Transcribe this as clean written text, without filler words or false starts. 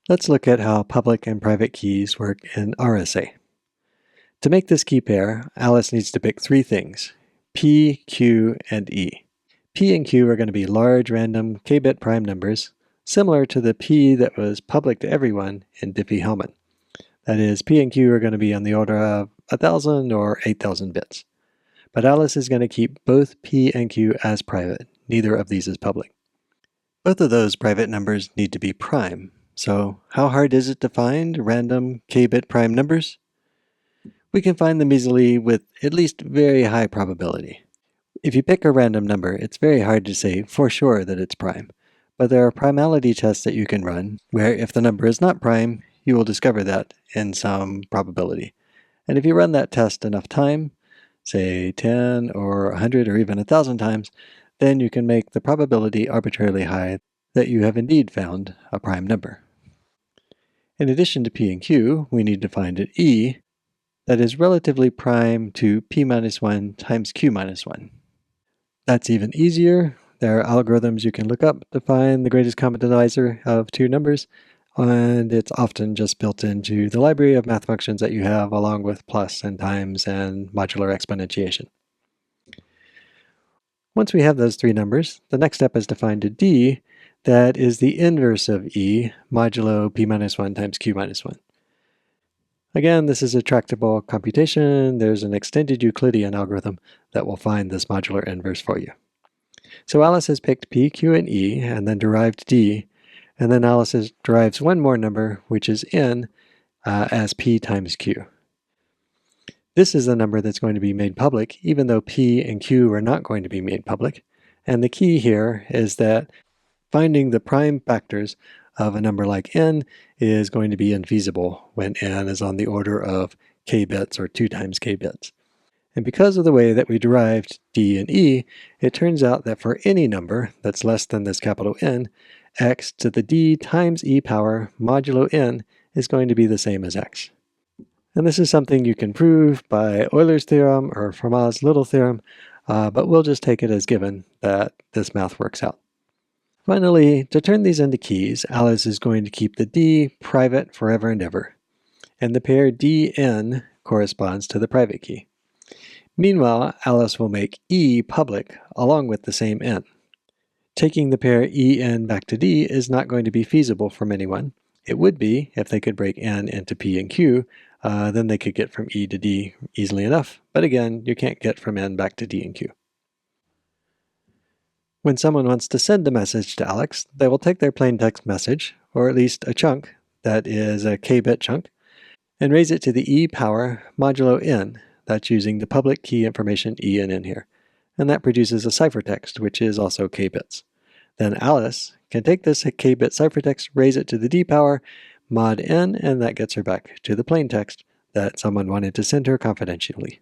Let's look at how public and private keys work in RSA. To make this key pair, Alice needs to pick three things: P, Q, and E. P and Q are going to be large random k-bit prime numbers, similar to the P that was public to everyone in Diffie-Hellman. That is, P and Q are going to be on the order of 1,000 or 8,000 bits. But Alice is going to keep both P and Q as private. Neither of these is public. Both of those private numbers need to be prime. So how hard is it to find random k-bit prime numbers? We can find them easily with at least very high probability. If you pick a random number, it's very hard to say for sure that it's prime. But there are primality tests that you can run, where if the number is not prime, you will discover that in some probability. And if you run that test enough time, say 10 or 100 or even 1,000 times, then you can make the probability arbitrarily high that you have indeed found a prime number. In addition to P and Q, we need to find an E that is relatively prime to P minus 1 times Q minus 1. That's even easier. There are algorithms you can look up to find the greatest common divisor of two numbers, and it's often just built into the library of math functions that you have, along with plus and times and modular exponentiation. Once we have those three numbers, the next step is to find a D that is the inverse of E modulo P minus 1 times Q minus 1. Again, this is a tractable computation. There's an extended Euclidean algorithm that will find this modular inverse for you. So Alice has picked P, Q, and E, and then derived D, and then Alice derives one more number, which is N, as P times Q. This is the number that's going to be made public, even though P and Q are not going to be made public. And the key here is that finding the prime factors of a number like n is going to be infeasible when n is on the order of k bits or 2 times k bits. And because of the way that we derived d and e, it turns out that for any number that's less than this capital N, x to the d times e power modulo n is going to be the same as x. And this is something you can prove by Euler's theorem or Fermat's little theorem, but we'll just take it as given that this math works out. Finally, to turn these into keys, Alice is going to keep the D private forever and ever, and the pair Dn corresponds to the private key. Meanwhile, Alice will make E public along with the same n. Taking the pair En back to D is not going to be feasible from anyone. It would be if they could break n into P and Q, then they could get from E to D easily enough, but again, you can't get from n back to D and Q. When someone wants to send a message to Alex, they will take their plain text message, or at least a chunk that is a k-bit chunk, and raise it to the e power modulo n. That's using the public key information e and n here. And that produces a ciphertext, which is also k-bits. Then Alice can take this k-bit ciphertext, raise it to the d power mod n, and that gets her back to the plain text that someone wanted to send her confidentially.